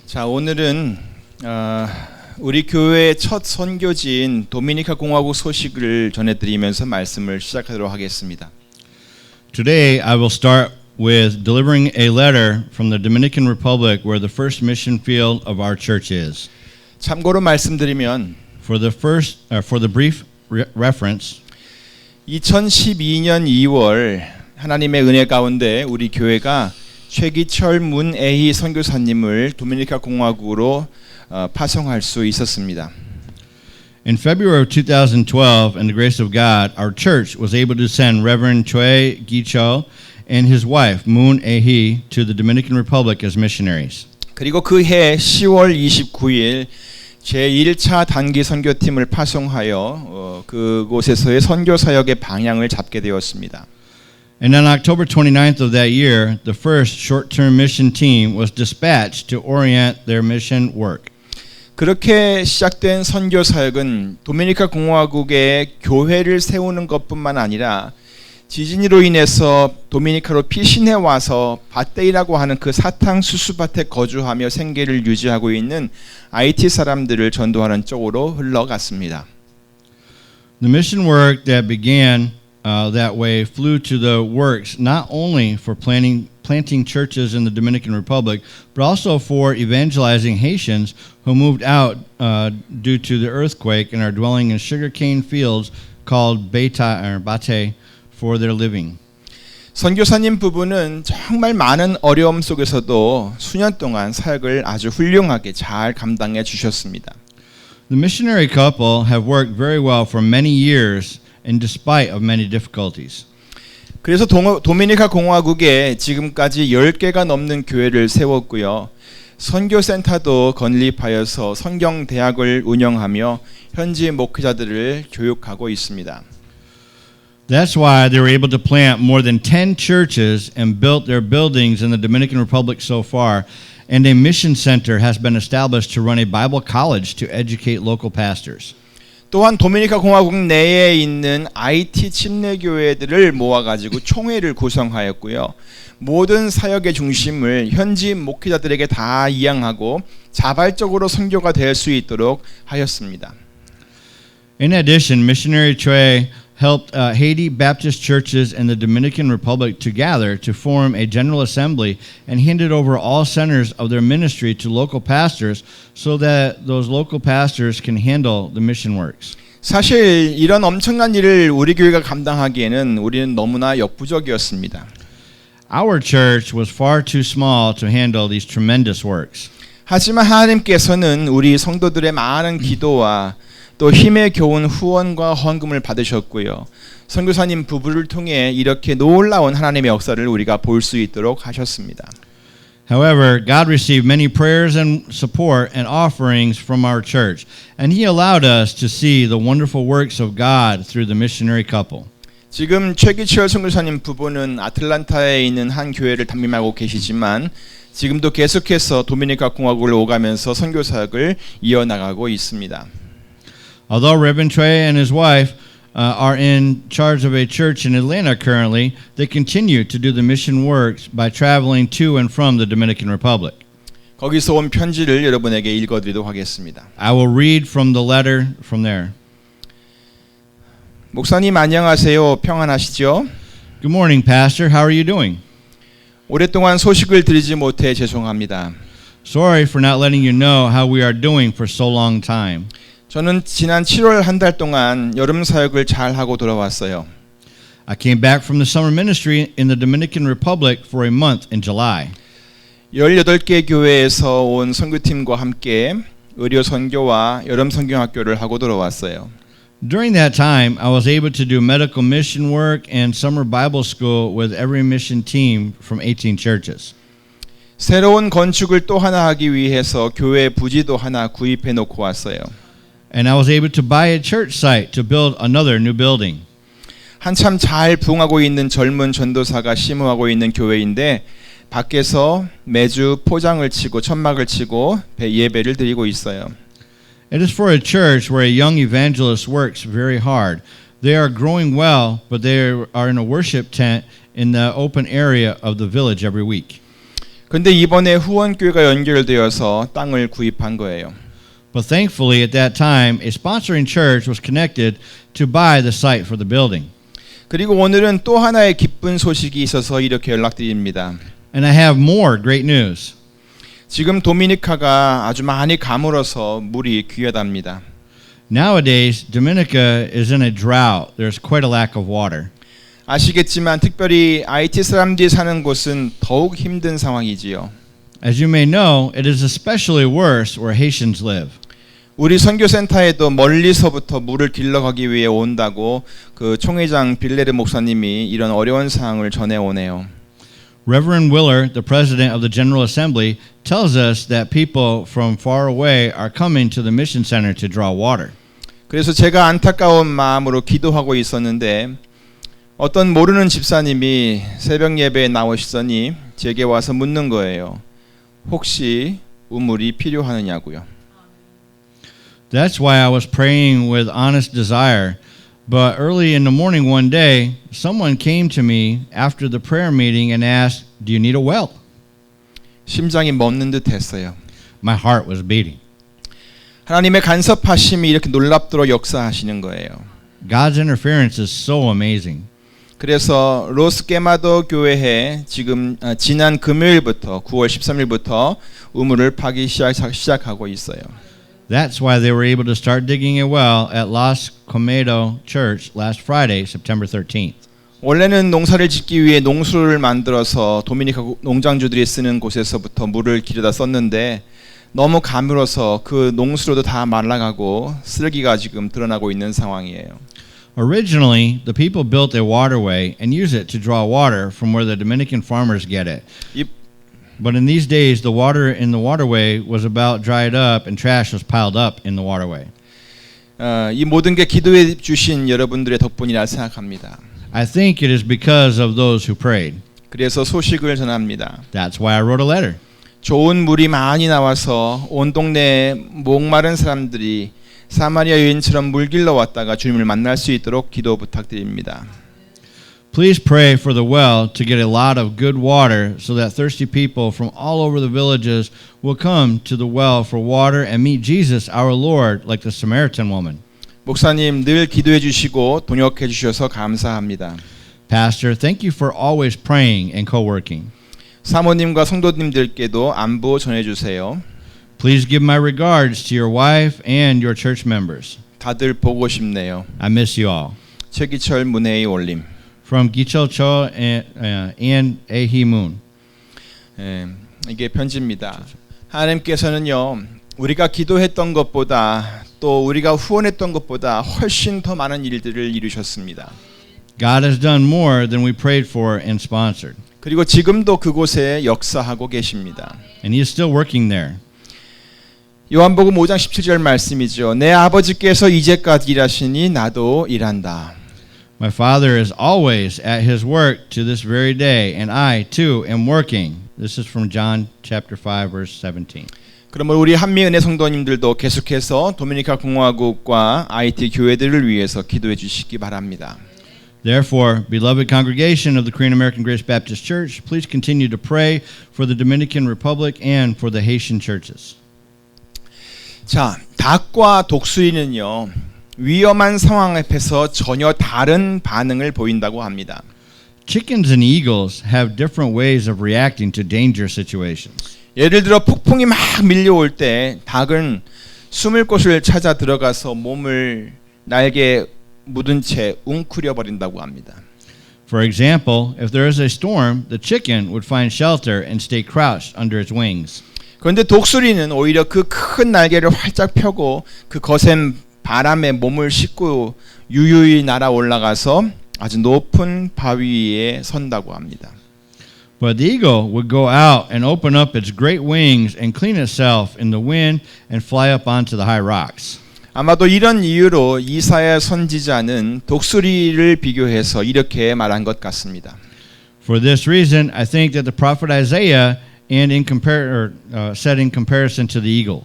자, 오늘은 우리 교회의 첫 선교지인 도미니카 공화국 소식을 전해드리면서 말씀을 시작하도록 하겠습니다. Today I will start with delivering a letter from the Dominican Republic where the first mission field of our church is. 참고로 말씀드리면 For the brief reference, 2012년 2월 하나님의 은혜 가운데 우리 교회가 최기철 문애희 선교사님을 도미니카 공화국으로 파송할 수 있었습니다. in February of 2012, in the grace of God, our church was able to send Reverend Choi Gi-cho and his wife, Moon Ahi, to the Dominican Republic as missionaries. 그리고 그해 10월 29일 제1차 단기 선교팀을 파송하여 그곳에서의 선교 사역의 방향을 잡게 되었습니다. And on October 29th of that year, the first short-term mission team was dispatched to orient their mission work. 그렇게 시작된 선교 사역은 도미니카 공화국에 교회를 세우는 것뿐만 아니라 지진으로 인해서 도미니카로 피신해 와서 바테이라고 하는 그 사탕수수밭에 거주하며 생계를 유지하고 있는 IT 사람들을 전도하는 쪽으로 흘러갔습니다. The mission work that began that way flew to the works not only for planting churches in the Dominican Republic, but also for evangelizing Haitians who moved out due to the earthquake and are dwelling in sugarcane fields called bate for their living. 선교사님 부부는 정말 많은 어려움 속에서도 수년 동안 사역을 아주 훌륭하게 잘 감당해 주셨습니다. The missionary couple have worked very well for many years in despite of many difficulties. 그래서 도미니카 공화국에 지금까지 10개가 넘는 교회를 세웠고요. 선교센터도 건립하여서 성경대학을 운영하며 현지 목회자들을 교육하고 있습니다. That's why they were able to plant more than 10 churches and built their buildings in the Dominican Republic so far, and a mission center has been established to run a Bible college to educate local pastors. 또한 도미니카 공화국 내에 있는 IT 침례교회들을 모아가지고 총회를 구성하였고요. 모든 사역의 중심을 현지 목회자들에게 다 이양하고 자발적으로 선교가 될 수 있도록 하였습니다. In addition, missionary Choi helped Haiti Baptist churches in the Dominican Republic to gather to form a general assembly and handed over all centers of their ministry to local pastors so that those local pastors can handle the mission works. 사실 이런 엄청난 일을 우리 교회가 감당하기에는 우리는 너무나 역부족이었습니다. Our church was far too small to handle these tremendous works. 하지만 하나님께서는 우리 성도들의 많은 기도와 또 힘에 겨운 후원과 헌금을 받으셨고요. 선교사님 부부를 통해 이렇게 놀라운 하나님의 역사를 우리가 볼 수 있도록 하셨습니다. However, God received many prayers and support and offerings from our church, and He allowed us to see the wonderful works of God through the missionary couple. 지금 최기철 선교사님 부부는 아틀란타에 있는 한 교회를 담임하고 계시지만 지금도 계속해서 도미니카 공화국을 오가면서 선교 사역을 이어나가고 있습니다. Although Reverend Choi and his wife are in charge of a church in Atlanta currently, they continue to do the mission works by traveling to and from the Dominican Republic. 거기서 온 편지를 여러분에게 읽어드리도록 하겠습니다. I will read from the letter from there. 목사님 안녕하세요. 평안하시죠? Good morning, Pastor. How are you doing? 오랫동안 소식을 드리지 못해 죄송합니다. Sorry for not letting you know how we are doing for so long time. 저는 지난 7월 한 달 동안 여름 사역을 잘 하고 돌아왔어요. I came back from the summer ministry in the Dominican Republic for a month in July. 18개 교회에서 온 선교팀과 함께 의료 선교와 여름 성경학교를 하고 돌아왔어요. During that time, I was able to do medical mission work and summer Bible school with every mission team from 18 churches. 새로운 건축을 또 하나 하기 위해서 교회 부지도 하나 구입해 놓고 왔어요. And I was able to buy a church site to build another new building. 한참 잘 부흥하고 있는 젊은 전도사가 심호하고 있는 교회인데 밖에서 매주 포장을 치고 천막을 치고 예배를 드리고 있어요. It is for a church where a young evangelist works very hard. They are growing well, but they are in a worship tent in the open area of the village every week. 근데 이번에 후원교회가 연결되어서 땅을 구입한 거예요. But thankfully, at that time, a sponsoring church was connected to buy the site for the building. 그리고 오늘은 또 하나의 기쁜 소식이 있어서 이렇게 연락드립니다. And I have more great news. 지금 도미니카가 아주 많이 가물어서 물이 귀하답니다. Nowadays, Dominica is in a drought. There's quite a lack of water. 아시겠지만 특별히 IT 사람들이 사는 곳은 더욱 힘든 상황이지요. As you may know, it is especially worse where Haitians live. 우리 선교센터에도 멀리서부터 물을 길러가기 위해 온다고 그 총회장 빌레르 목사님이 이런 어려운 상황을 전해오네요. Reverend Willer, the president of the General Assembly, tells us that people from far away are coming to the mission center to draw water. 그래서 제가 안타까운 마음으로 기도하고 있었는데 어떤 모르는 집사님이 새벽 예배에 나오시더니 제게 와서 묻는 거예요. 혹시 우물이 필요하느냐고요. That's why I was praying with honest desire. But early in the morning one day, someone came to me after the prayer meeting and asked, "Do you need a well?" 심장이 멎는 듯 했어요. My heart was beating. 하나님의 간섭하심이 이렇게 놀랍도록 역사하시는 거예요. God's interference is so amazing. 그래서 로스게마도 교회에 지난 금요일부터 9월 13일부터 우물을 파기 시작하고 있어요. That's why they were able to start digging a well at Los Comedo Church last Friday, September 13th. 원래는 농사를 짓기 위해 농수를 만들어서 도미니카 농장주들이 쓰는 곳에서부터 물을 길어다 썼는데 너무 가물어서 그 농수로도 다 말라가고 쓰레기가 지금 드러나고 있는 상황이에요. Originally, the people built a waterway and used it to draw water from where the Dominican farmers get it. But in these days, the water in the waterway was about dried up and trash was piled up in the waterway. 이 모든 게 기도해 주신 여러분들의 덕분이라 생각합니다. I think it is because of those who prayed. 그래서 소식을 전합니다. That's why I wrote a letter. 좋은 물이 많이 나와서 온 동네에 목마른 사람들이 사마리아 여인처럼 물 길러 왔다가 주님을 만날 수 있도록 기도 부탁드립니다. Please pray for the well to get a lot of good water so that thirsty people from all over the villages will come to the well for water and meet Jesus, our Lord, like the Samaritan woman. 목사님 늘 기도해 주시고 동역해 주셔서 감사합니다. Pastor, thank you for always praying and co-working. 사모님과 성도님들께도 안부 전해 주세요. Please give my regards to your wife and your church members. 다들 보고 싶네요. I miss you all. 최기철 문혜의 올림. From Gichol Cho and Ahi Moon. 이게 편지입니다. 하나님께서는요 우리가 기도했던 것보다 또 우리가 후원했던 것보다 훨씬 더 많은 일들을 이루셨습니다. God has done more than we prayed for and sponsored. 그리고 지금도 그곳에 역사하고 계십니다. And He is still working there. 요한복음 5장 17절 말씀이죠. 내 아버지께서 이제까지 일하시니 나도 일한다. My Father is always at His work to this very day, and I too am working. This is from John chapter 5, verse 17. 그러면 우리 한미은혜 성도님들도 계속해서 도미니카 공화국과 IT 교회들을 위해서 기도해 주시기 바랍니다. Therefore, beloved congregation of the Korean American Grace Baptist Church, please continue to pray for the Dominican Republic and for the Haitian churches. 자, 닭과 독수리는요 위험한 상황 앞에서 전혀 다른 반응을 보인다고 합니다. Chickens and eagles have different ways of reacting to danger situations. 예를 들어 폭풍이 막 밀려올 때 닭은 숨을 곳을 찾아 들어가서 몸을 날개에 묻은 채 웅크려 버린다고 합니다. For example, if there is a storm, the chicken would find shelter and stay crouched under its wings. 그런데 독수리는 오히려 그 큰 날개를 활짝 펴고 그 거센 바람에 몸을 싣고 유유히 날아 올라가서 아주 높은 바위 위에 선다고 합니다. But the eagle would go out and open up its great wings and clean itself in the wind and fly up onto the high rocks. 아마도 이런 이유로 이사야 선지자는 독수리를 비교해서 이렇게 말한 것 같습니다. For this reason, I think that the prophet Isaiah said in comparison to the eagle.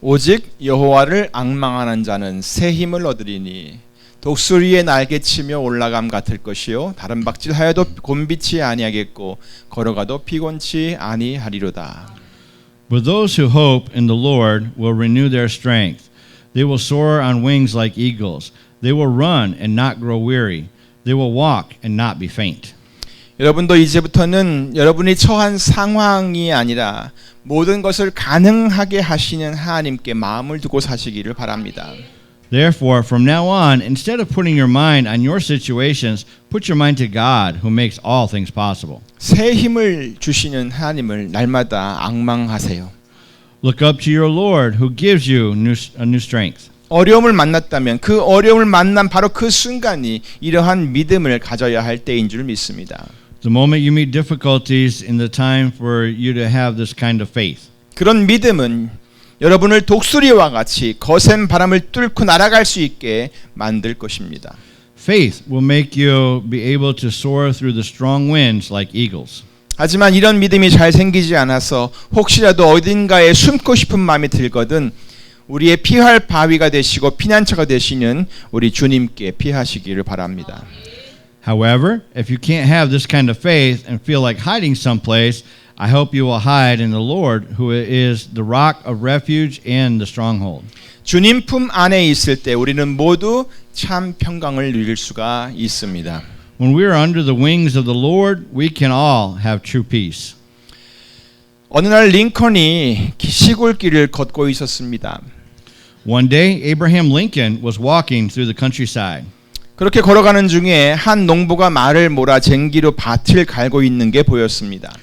오직 여호와를 앙망하는 자는 새 힘을 얻으리니 독수리의 날개치며 올라감 같을 것이요 다른 박질하여도 곤비치 아니하겠고 걸어가도 피곤치 아니하리로다. But those who hope in the Lord will renew their strength. They will soar on wings like eagles. They will run and not grow weary. They will walk and not be faint. 여러분도 이제부터는 여러분이 처한 상황이 아니라 모든 것을 가능하게 하시는 하나님께 마음을 두고 사시기를 바랍니다. Therefore, from now on, instead of putting your mind on your situations, put your mind to God, who makes all things possible. 새 힘을 주시는 하나님을 날마다 앙망하세요. Look up to your Lord, who gives you a new strength. 어려움을 만났다면 그 어려움을 만난 바로 그 순간이 이러한 믿음을 가져야 할 때인 줄 믿습니다. The moment you meet difficulties in the time for you to have this kind of faith. 그런 믿음은 여러분을 독수리와 같이 거센 바람을 뚫고 날아갈 수 있게 만들 것입니다. Faith will make you be able to soar through the strong winds like eagles. 하지만 이런 믿음이 잘 생기지 않아서 혹시라도 어딘가에 숨고 싶은 마음이 들거든 우리의 피할 바위가 되시고 피난처가 되시는 우리 주님께 피하시기를 바랍니다. However, if you can't have this kind of faith and feel like hiding someplace, I hope you will hide in the Lord, who is the rock of refuge and the stronghold. 주님 품 안에 있을 때 우리는 모두 참 평강을 누릴 수가 있습니다. When we are under the wings of the Lord, we can all have true peace. 어느 날 링컨이 시골길을 걷고 있었습니다. One day, Abraham Lincoln was walking through the countryside. 그렇게 걸어가는 중에 한 농부가 말을 몰아 쟁기로 밭을 갈고 있는 게 보였습니다.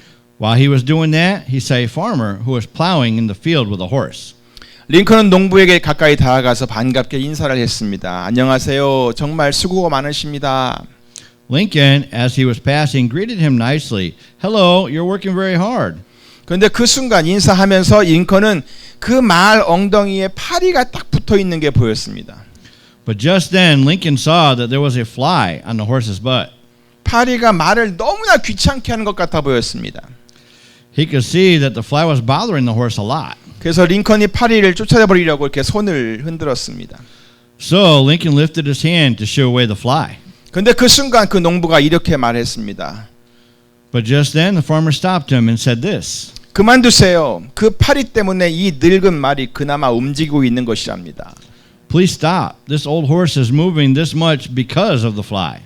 While he was doing that, he saw a farmer who was plowing in the field with a horse. 링컨은 농부에게 가까이 다가가서 반갑게 인사를 했습니다. 안녕하세요. 정말 수고가 많으십니다. Lincoln, as he was passing, greeted him nicely. Hello, you're working very hard. 그런데 그 순간 인사하면서 링컨은 그 말 엉덩이에 파리가 딱 붙어 있는 게 보였습니다. But just then, Lincoln saw that there was a fly on the horse's butt. 파리가 말을 너무나 귀찮게 하는 것 같아 보였습니다. He could see that the fly was bothering the horse a lot. 그래서 링컨이 파리를 쫓아내버리려고 이렇게 손을 흔들었습니다. So Lincoln lifted his hand to shoo away the fly. 그런데 그 순간 그 농부가 이렇게 말했습니다. But just then, the farmer stopped him and said this. 그만두세요. 그 파리 때문에 이 늙은 말이 그나마 움직이고 있는 것이랍니다. Please stop. This old horse is moving this much because of the fly.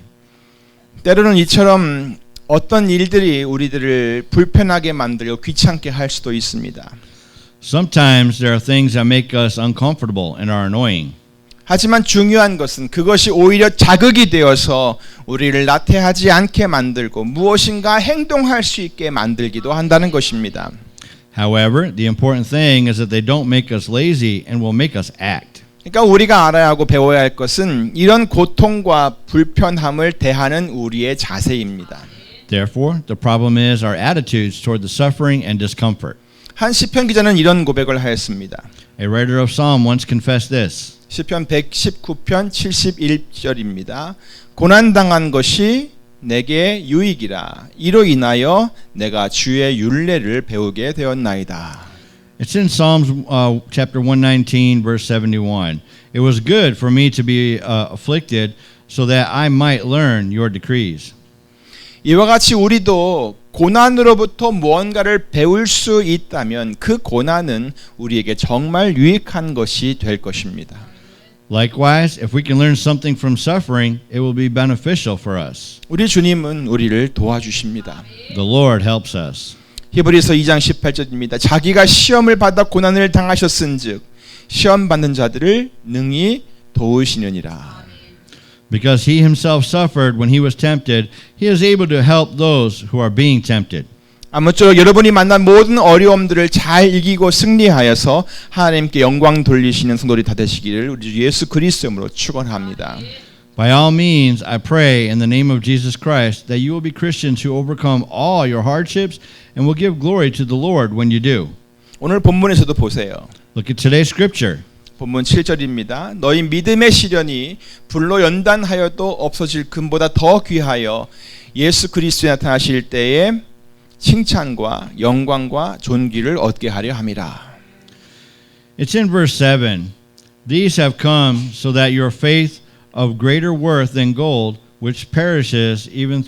때로는 이처럼 어떤 일들이 우리들을 불편하게 만들고 귀찮게 할 수도 있습니다. Sometimes there are things that make us uncomfortable and are annoying. 하지만 중요한 것은 그것이 오히려 자극이 되어서 우리를 나태하지 않게 만들고 무엇인가 행동할 수 있게 만들기도 한다는 것입니다. However, the important thing is that they don't make us lazy and will make us act. 그러니까 우리가 알아야 하고 배워야 할 것은 이런 고통과 불편함을 대하는 우리의 자세입니다. Therefore, the problem is our attitudes toward the suffering and discomfort. 한 시편 기자는 이런 고백을 하였습니다. A writer of Psalm once confessed this. 시편 119편 71절입니다. 고난당한 것이 내게 유익이라. 이로 인하여 내가 주의 율례를 배우게 되었나이다. It's in Psalms chapter 119, verse 71. It was good for me to be afflicted so that I might learn your decrees. 이와 같이 우리도 고난으로부터 무언가를 배울 수 있다면 그 고난은 우리에게 정말 유익한 것이 될 것입니다. Likewise, if we can learn something from suffering, it will be beneficial for us. 우리 주님은 우리를 도와주십니다. The Lord helps us. 히브리서 2장 18절입니다. 자기가 시험을 받아 고난을 당하셨은즉 시험 받는 자들을 능히 도우시느니라. Because he himself suffered when he was tempted, he is able to help those who are being tempted. 아무쪼록 여러분이 만난 모든 어려움들을 잘 이기고 승리하여서 하나님께 영광 돌리시는 성도들이 다 되시기를 우리 주 예수 그리스도로 축원합니다. By all means, I pray in the name of Jesus Christ that you will be Christians who overcome all your hardships and will give glory to the Lord when you do. 오늘 본문에서도 보세요. Look at today's scripture. 본문 7절입니다. 너희 믿음의 시련이 불로 연단하여도 없어질 금보다 더 귀하여 예수 그리스도에 나타나실 때에 칭찬과 영광과 존귀를 얻게 하려 함이라. It's in verse 7. These have come so that your faith of greater worth than gold, which perishes even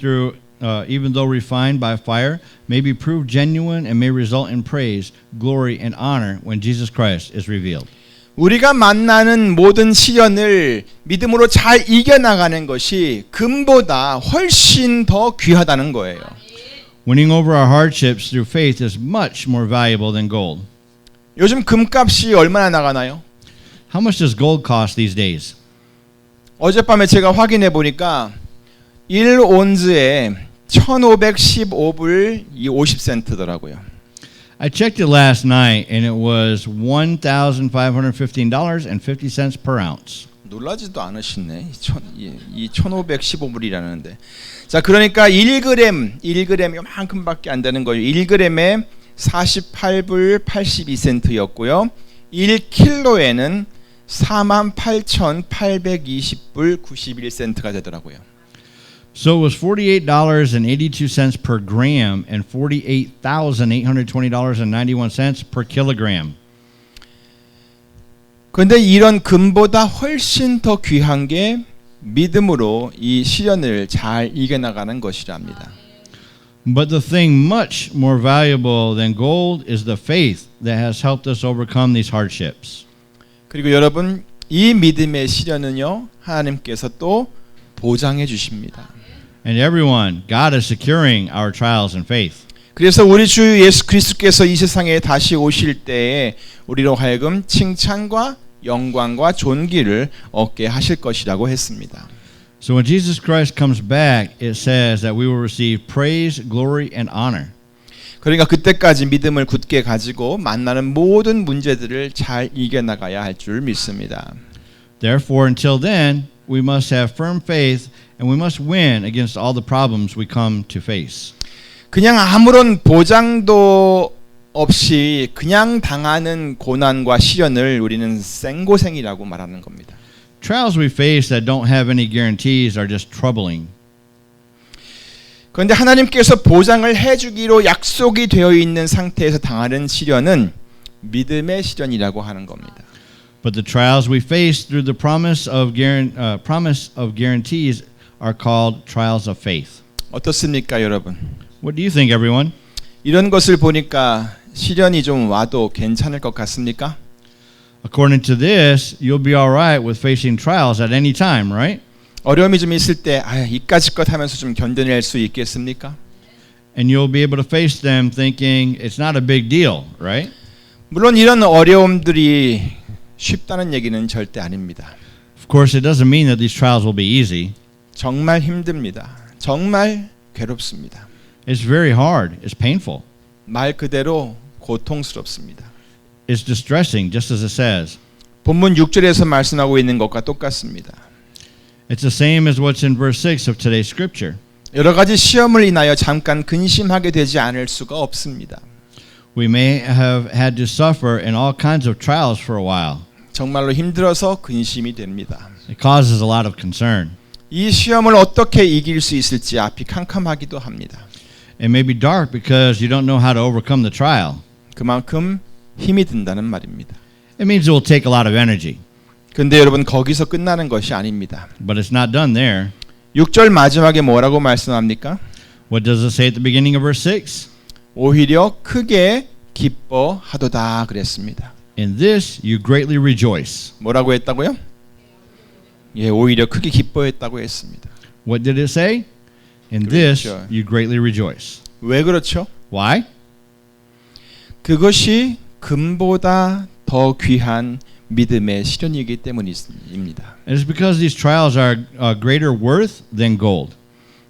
though refined by fire, may be proved genuine and may result in praise, glory, and honor when Jesus Christ is revealed. 우리가 만나는 모든 시련을 믿음으로 잘 이겨나가는 것이 금보다 훨씬 더 귀하다는 거예요. Winning over our hardships through faith is much more valuable than gold. 요즘 금값이 얼마나 나가나요? How much does gold cost these days? 어젯밤에 제가 확인해 보니까 1온즈에 1515불 50센트더라고요. I checked it last night and it was $1,515.50 per ounce. 놀라지도 않으시네. 이 1515불이라는데. 자, 그러니까 1g 요만큼밖에 안 되는 거예요. 1g에 48불 82센트였고요. 1kg에는 48,820불 91센트가 되더라고요. So it was $48.82 per gram and $48,820.91 per kilogram. 그런데 이런 금보다 훨씬 더 귀한 게 믿음으로 이 시련을 잘 이겨나가는 것이랍니다. But the thing much more valuable than gold is the faith that has helped us overcome these hardships. 그리고 여러분, 이 믿음의 시련은요, 하나님께서 또 보장해 주십니다. And everyone, God is securing our trials in faith. 그래서 우리 주 예수 그리스도께서 이 세상에 다시 오실 때에 우리로 하여금 칭찬과 영광과 존귀를 얻게 하실 것이라고 했습니다. So when Jesus Christ comes back, it says that we will receive praise, glory, and honor. 그러니까 그때까지 믿음을 굳게 가지고 만나는 모든 문제들을 잘 이겨나가야 할 줄 믿습니다. Therefore, until then, we must have firm faith and we must win against all the problems we come to face. 그냥 아무런 보장도 없이 그냥 당하는 고난과 시련을 우리는 생고생이라고 말하는 겁니다. Trials we face that don't have any guarantees are just troubling. 그런데 하나님께서 보장을 해주기로 약속이 되어 있는 상태에서 당하는 시련은 믿음의 시련이라고 하는 겁니다. But the trials we face through the promise of guarantees are called trials of faith. 어떻습니까, 여러분? What do you think, everyone? 이런 것을 보니까 시련이 좀 와도 괜찮을 것 같습니까? According to this, you'll be all right with facing trials at any time, right? 어려움이 좀 있을 때 이까짓 것 하면서 좀 견뎌낼 수 있겠습니까? And you'll be able to face them thinking it's not a big deal, right? 물론 이런 어려움들이 쉽다는 얘기는 절대 아닙니다. Of course, it doesn't mean that these trials will be easy. 정말 힘듭니다. 정말 괴롭습니다. It's very hard. It's painful. 말 그대로 고통스럽습니다. It's distressing, just as it says. 본문 6절에서 말씀하고 있는 것과 똑같습니다. It's the same as what's in verse 6 of today's scripture. 여러 가지 시험을 인하여 잠깐 근심하게 되지 않을 수가 없습니다. We may have had to suffer in all kinds of trials for a while. 정말로 힘들어서 근심이 됩니다. It causes a lot of concern. 이 시험을 어떻게 이길 수 있을지 앞이 캄캄하기도 합니다. It may be dark because you don't know how to overcome the trial. 그만큼 힘이 든다는 말입니다. It means it will take a lot of energy. 근데 여러분, 거기서 끝나는 것이 아닙니다. But it's not done there. 6절 마지막에 뭐라고 말씀합니까? What does it say at the beginning of verse 6? 오히려 크게 기뻐하도다 그랬습니다. In this you greatly rejoice. 뭐라고 했다고요? 예, 오히려 크게 기뻐했다고 했습니다. What did it say? In 그렇죠. this you greatly rejoice. 왜 그렇죠? Why? 그것이 금보다 더 귀한 믿음의 시련이기 때문입니다. It is because these trials are greater worth than gold.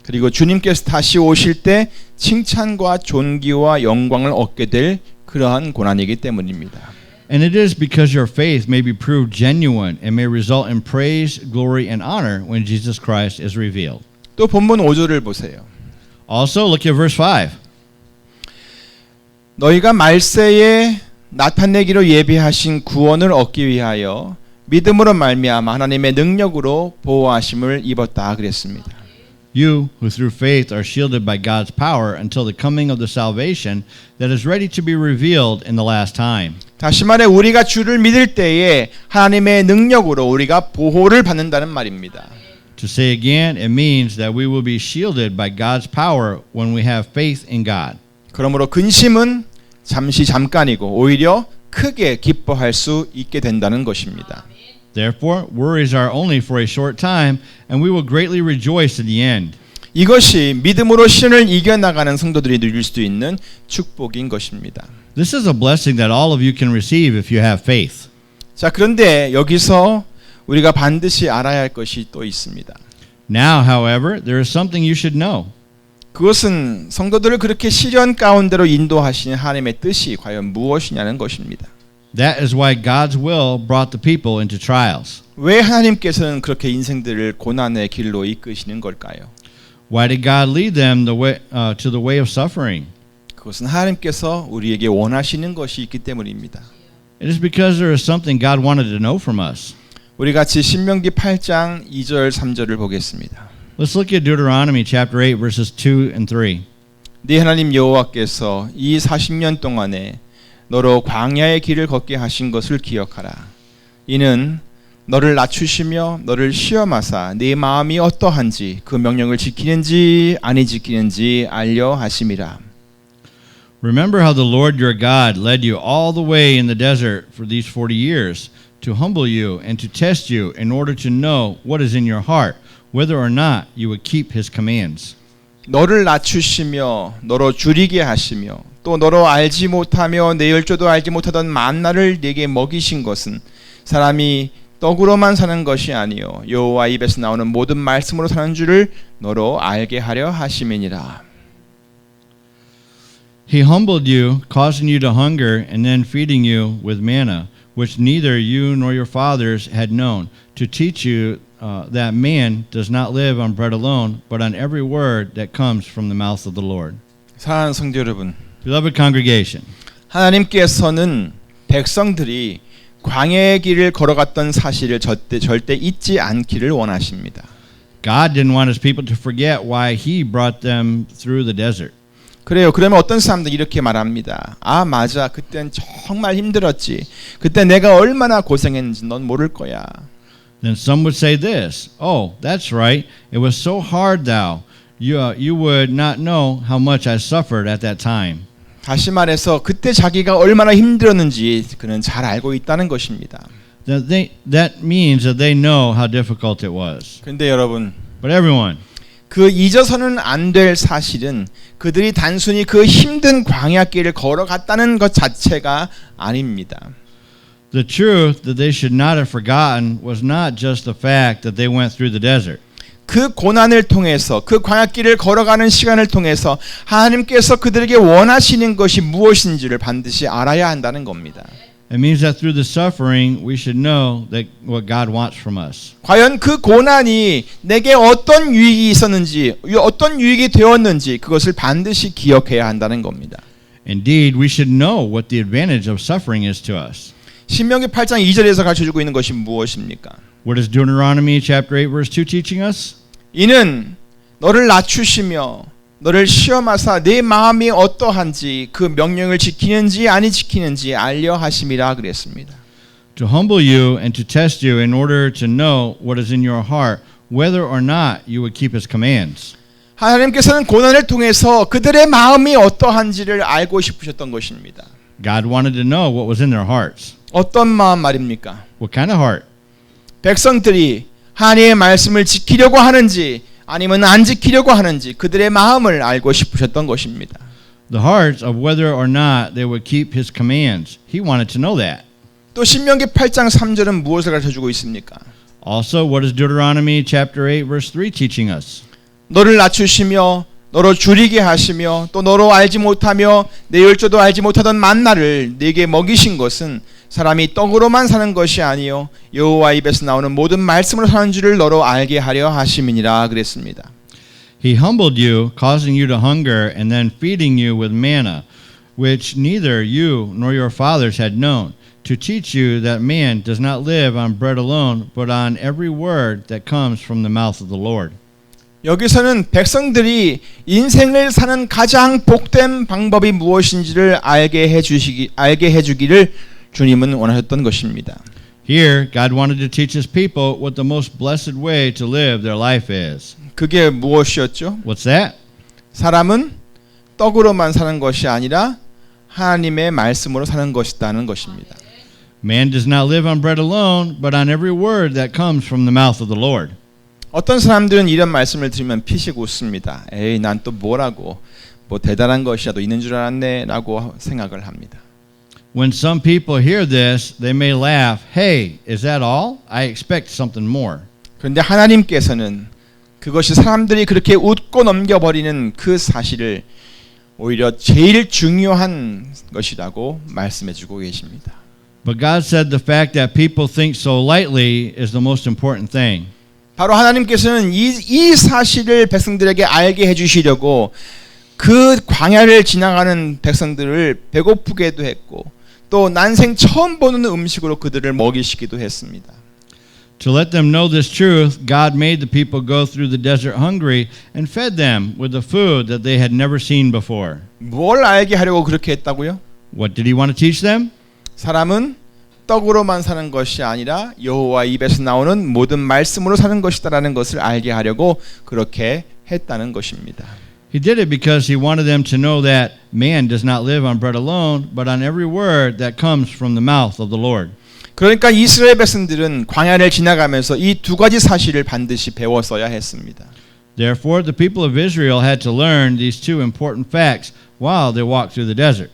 그리고 주님께서 다시 오실 때 칭찬과 존귀와 영광을 얻게 될 그러한 고난이기 때문입니다. And it is because your faith may be proved genuine and may result in praise, glory, and honor when Jesus Christ is revealed. 또 본문 5절을 보세요. Also, look at verse 5. 너희가 말세에 나타내기로 예비하신 구원을 얻기 위하여 믿음으로 말미암아 하나님의 능력으로 보호하심을 입었다 그랬습니다. You who through faith are shielded by God's power until the coming of the salvation that is ready to be revealed in the last time. 다시 말해 우리가 주를 믿을 때에 하나님의 능력으로 우리가 보호를 받는다는 말입니다. To say again, it means that we will be shielded by God's power when we have faith in God. 그러므로 근심은 잠깐이고 오히려 크게 기뻐할 수 있게 된다는 것입니다. Therefore, worries are only for a short time, and we will greatly rejoice in the end. 이것이 믿음으로 시련을 이겨나가는 성도들이 누릴 수 있는 축복인 것입니다. This is a blessing that all of you can receive if you have faith. 자, 그런데 여기서 우리가 반드시 알아야 할 것이 또 있습니다. Now, however, there is something you should know. 그것은 성도들을 그렇게 시련 가운데로 인도하시는 하나님의 뜻이 과연 무엇이냐는 것입니다. That is why God's will brought the people into trials. 왜 하나님께서는 그렇게 인생들을 고난의 길로 이끄시는 걸까요? Why did God lead them to the way of suffering? 그것은 하나님께서 우리에게 원하시는 것이 있기 때문입니다. It is because there is something God wanted to know from us. 우리 같이 신명기 8장 2절 3절을 보겠습니다. Let's look at Deuteronomy chapter 8 verses 2 and 3. 네 하나님 여호와께서 이 40년 동안에 너로 광야의 길을 걷게 하신 것을 기억하라. 이는 너를 낮추시며 너를 시험하사 네 마음이 어떠한지 그 명령을 지키는지 아니 지키는지 알려 하심이라. Remember how the Lord your God led you all the way in the desert for these 40 years to humble you and to test you in order to know what is in your heart, whether or not you would keep his commands. 너를 낮추시며 너로 줄이게 하시며 또 너로 알지 못하며 내 열조도 알지 못하던 만나를 네게 먹이신 것은 사람이 떡으로만 사는 것이 아니요 여호와 입에서 나오는 모든 말씀으로 사는 줄을 너로 알게 하려 하심이니라. He humbled you, causing you to hunger, and then feeding you with manna, which neither you nor your fathers had known, to teach you that man does not live on bread alone, but on every word that comes from the mouth of the Lord. 사랑하는 성도 여러분, Beloved congregation, 하나님께서는 백성들이 광야의 길을 걸어갔던 사실을 절대 잊지 않기를 원하십니다. God didn't want his people to forget why he brought them through the desert. 그래요. 그러면 어떤 사람들이 이렇게 말합니다. 아 맞아. 그땐 정말 힘들었지. 그때 내가 얼마나 고생했는지 넌 모를 거야. Then some would say this, oh, that's right. It was so hard thou. You would not know how much I suffered at that time. 다시 말해서 그때 자기가 얼마나 힘들었는지 그는 잘 알고 있다는 것입니다. That means that they know how difficult it was. 그런데 여러분, But everyone, 그 잊어서는 안 될 사실은 그들이 단순히 그 힘든 광야길을 걸어갔다는 것 자체가 아닙니다. the truth that they should not have forgotten was not just the fact that they went through the desert. 그 고난을 통해서 그 광야길을 걸어가는 시간을 통해서 하나님께서 그들에게 원하시는 것이 무엇인지를 반드시 알아야 한다는 겁니다. It means that through the suffering, we should know that what God wants from us. 과연 그 고난이 내게 어떤 유익이 있었는지, 어떤 유익이 되었는지 그것을 반드시 기억해야 한다는 겁니다. Indeed, we should know what the advantage of suffering is to us. 신명기 8장 2절에서 가르쳐주고 있는 것이 무엇입니까? What is Deuteronomy chapter 8 verse 2 teaching us? 이는 너를 낮추시며 너를 시험하사 내 마음이 어떠한지 그 명령을 지키는지 아니 지키는지 알려 하심이라 그랬습니다. To humble you and to test you in order to know what is in your heart, whether or not you would keep his commands. 하나님께서는 고난을 통해서 그들의 마음이 어떠한지를 알고 싶으셨던 것입니다. God wanted to know what was in their hearts. 어떤 마음 말입니까? What kind of heart? 백성들이 하나님의 말씀을 지키려고 하는지 아니면 안 지키려고 하는지 그들의 마음을 알고 싶으셨던 것입니다. The hearts of whether or not they would keep his commands. He wanted to know that. 또 신명기 8장 3절은 무엇을 가르쳐주고 있습니까? Also, what is Deuteronomy chapter 8 verse 3 teaching us? 너를 낮추시며 너로 줄이게 하시며 또 너로 알지 못하며 내 열조도 알지 못하던 만나를 네게 먹이신 것은 사람이 떡으로만 사는 것이 아니요 여호와 입에서 나오는 모든 말씀으로 사는 줄을 너로 알게 하려 하심이니라 그랬습니다. He humbled you, causing you to hunger, and then feeding you with manna, which neither you nor your fathers had known, to teach you that man does not live on bread alone, but on every word that comes from the mouth of the Lord. 여기서는 백성들이 인생을 사는 가장 복된 방법이 무엇인지를 알게 해주기를 주님은 원하셨던 것입니다. Here, God wanted to teach His people what the most blessed way to live their life is. 그게 무엇이었죠? What's that? 사람은 떡으로만 사는 것이 아니라 하나님의 말씀으로 사는 것이다는 것입니다. Man does not live on bread alone, but on every word that comes from the mouth of the Lord. 어떤 사람들은 이런 말씀을 들으면 피식 웃습니다. 에이, 난 또 뭐라고 뭐 대단한 것이라도 있는 줄 알았네 라고 생각을 합니다. When some people hear this, they may laugh, "Hey, is that all? I expect something more." 그런데 하나님께서는 그것이 사람들이 그렇게 웃고 넘겨버리는 그 사실을 오히려 제일 중요한 것이라고 말씀해주고 계십니다. But God said the fact that people think so lightly is the most important thing. 바로 하나님께서는 이 사실을 백성들에게 알게 해주시려고 그 광야를 지나가는 백성들을 배고프게도 했고 또 난생 처음 보는 음식으로 그들을 먹이시기도 했습니다. To let them know this truth, God made the people go through the desert hungry and fed them with the food that they had never seen before. 뭘 알게 하려고 그렇게 했다고요? What did He want to teach them? 사람은 떡으로만 사는 것이 아니라 여호와 입에서 나오는 모든 말씀으로 사는 것이다라는 것을 알게 하려고 그렇게 했다는 것입니다. He did it because He wanted them to know that man does not live on bread alone, but on every word that comes from the mouth of the Lord. 그러니까 이스라엘 백성들은 광야를 지나가면서 이 두 가지 사실을 반드시 배웠어야 했습니다. Therefore, the people of Israel had to learn these two important facts while they walked through the desert.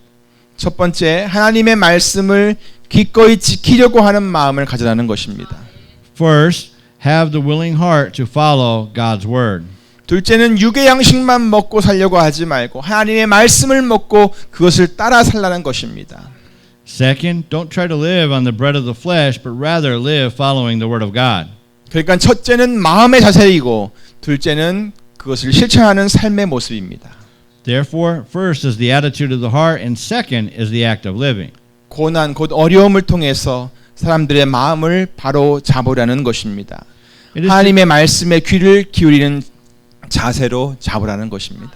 첫 번째, 하나님의 말씀을 기꺼이 지키려고 하는 마음을 가져라는 것입니다. First, have the willing heart to follow God's word. 둘째는 육의 양식만 먹고 살려고 하지 말고 하나님의 말씀을 먹고 그것을 따라 살라는 것입니다. Second, don't try to live on the bread of the flesh, but rather live following the word of God. 그러니까 첫째는 마음의 자세이고 둘째는 그것을 실천하는 삶의 모습입니다. Therefore, first is the attitude of the heart, and second is the act of living. 고난 곧 어려움을 통해서 사람들의 마음을 바로 잡으라는 것입니다. 하나님의 말씀에 귀를 기울이는 자세로 잡으라는 것입니다.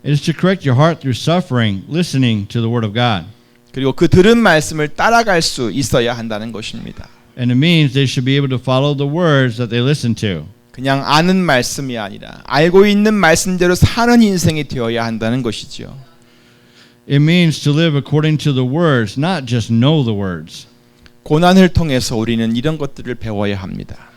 It is to correct your heart through suffering, listening to the word of God. 그리고 그 들은 말씀을 따라갈 수 있어야 한다는 것입니다. And it means they should be able to follow the words that they listen to. 그냥 아는 말씀이 아니라 알고 있는 말씀대로 사는 인생이 되어야 한다는 것이지요. It means to live according to the words, not just know the words. 고난을 통해서 우리는 이런 것들을 배워야 합니다.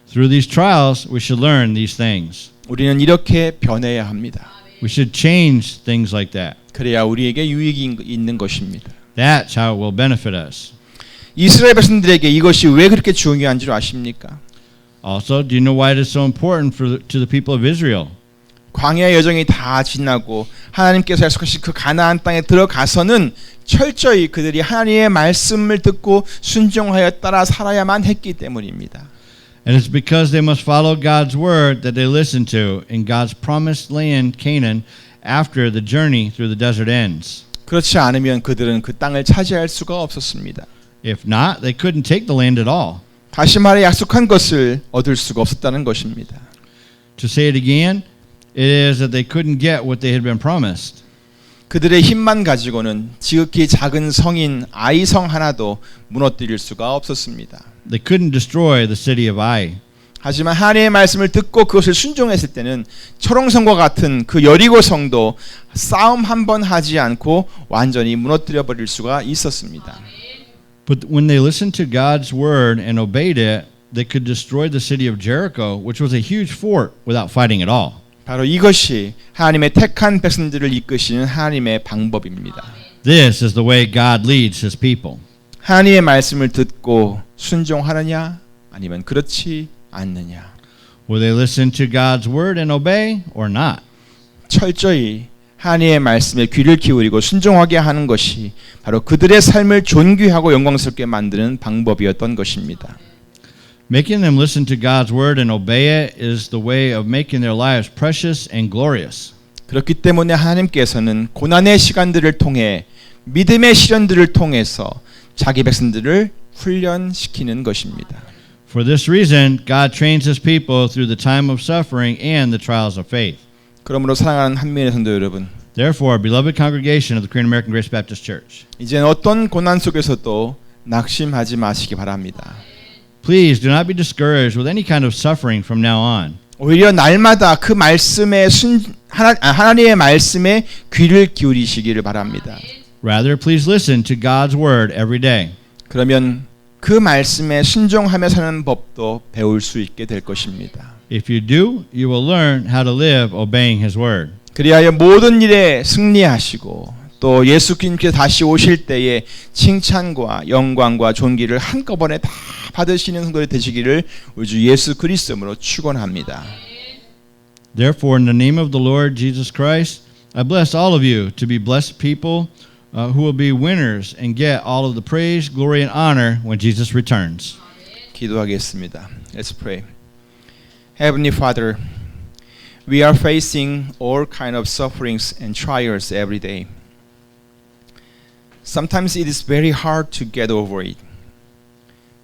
Through these trials, we should learn these things. 우리는 이렇게 변해야 합니다. We should change things like that. 그래야 우리에게 유익이 있는 것입니다. That's how it will benefit us. 이스라엘 백성들에게 이것이 왜 그렇게 중요한 줄 아십니까? Also, do you know why it is so important to the people of Israel? 광야 여정이 다 지나고 하나님께서 약속하신 그 가나안 땅에 들어가서는 철저히 그들이 하나님의 말씀을 듣고 순종하여 따라 살아야만 했기 때문입니다. And it's because they must follow God's word that they listen to in God's promised land, Canaan, after the journey through the desert ends. 그렇지 않으면 그들은 그 땅을 차지할 수가 없었습니다. If not, they couldn't take the land at all. 다시 말해 약속한 것을 얻을 수가 없었다는 것입니다. To say it again, it is that they couldn't get what they had been promised. 그들의 힘만 가지고는 지극히 작은 성인 아이 성 하나도 무너뜨릴 수가 없었습니다. They couldn't destroy the city of Ai. 하지만 하나님의 말씀을 듣고 그것을 순종했을 때는 초롱성과 같은 그 여리고 성도 싸움 한 번 하지 않고 완전히 무너뜨려 버릴 수가 있었습니다. But when they listened to God's word and obeyed it, they could destroy the city of Jericho, which was a huge fort, without fighting at all. 바로 이것이 하나님의 택한 백성들을 이끄시는 하나님의 방법입니다. This is the way God leads His people. 하나님의 말씀을 듣고 순종하느냐 아니면 그렇지 않느냐. Will they listen to God's word and obey or not? 철저히 하나님의 말씀에 귀를 기울이고 순종하게 하는 것이 바로 그들의 삶을 존귀하고 영광스럽게 만드는 방법이었던 것입니다. Making them listen to God's word and obey it is the way of making their lives precious and glorious. 그렇기 때문에 하나님께서는 고난의 시간들을 통해 믿음의 시련들을 통해서 자기 백성들을 훈련시키는 것입니다. For this reason, God trains his people through the time of suffering and the trials of faith. 그러므로 사랑하는 한민의 성도 여러분, Therefore, beloved congregation of the Korean American Grace Baptist Church, 이제는 어떤 고난 속에서도 낙심하지 마시기 바랍니다. please do not be discouraged with any kind of suffering from now on. 오히려 날마다 그 말씀에 하나님의 말씀에 귀를 기울이시기를 바랍니다. Rather, please listen to God's word every day. 그러면 그 말씀에 순종하며 사는 법도 배울 수 있게 될 것입니다. If you do, you will learn how to live obeying his word. 그리하여 모든 일에 승리하시고 또 예수님께서 다시 오실 때에 칭찬과 영광과 존귀를 한꺼번에 다 받으시는 성도들이 되시기를 우리 주 예수 그리스도로 축원합니다. Therefore, in the name of the Lord Jesus Christ, I bless all of you to be blessed people who will be winners and get all of the praise, glory, and honor when Jesus returns. 기도하겠습니다. Let's pray. Heavenly Father, we are facing all kind of sufferings and trials every day. Sometimes it is very hard to get over it.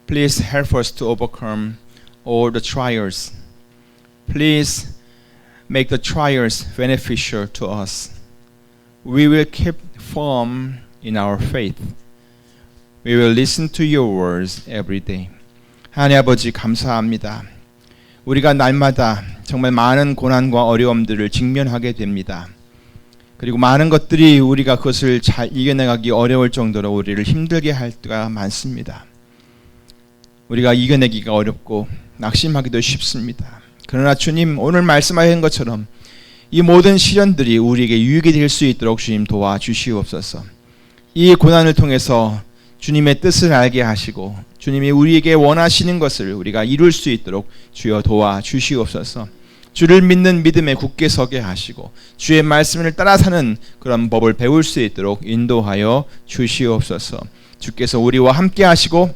Please help us to overcome all the trials. Please make the trials beneficial to us. We will keep firm in our faith. We will listen to your words every day. 하나님 아버지 감사합니다. 우리가 날마다 정말 많은 고난과 어려움들을 직면하게 됩니다. 그리고 많은 것들이 우리가 그것을 잘 이겨내기 어려울 정도로 우리를 힘들게 할 때가 많습니다. 우리가 이겨내기가 어렵고 낙심하기도 쉽습니다. 그러나 주님 오늘 말씀하신 것처럼 이 모든 시련들이 우리에게 유익이 될 수 있도록 주님 도와주시옵소서. 이 고난을 통해서 주님의 뜻을 알게 하시고 주님이 우리에게 원하시는 것을 우리가 이룰 수 있도록 주여 도와주시옵소서. 주를 믿는 믿음에 굳게 서게 하시고 주의 말씀을 따라 사는 그런 법을 배울 수 있도록 인도하여 주시옵소서. 주께서 우리와 함께 하시고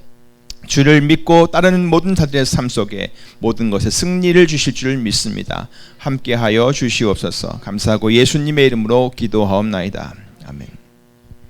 주를 믿고 따르는 모든 자들의 삶 속에 모든 것에 승리를 주실 줄 믿습니다. 함께하여 주시옵소서. 감사하고 예수님의 이름으로 기도하옵나이다.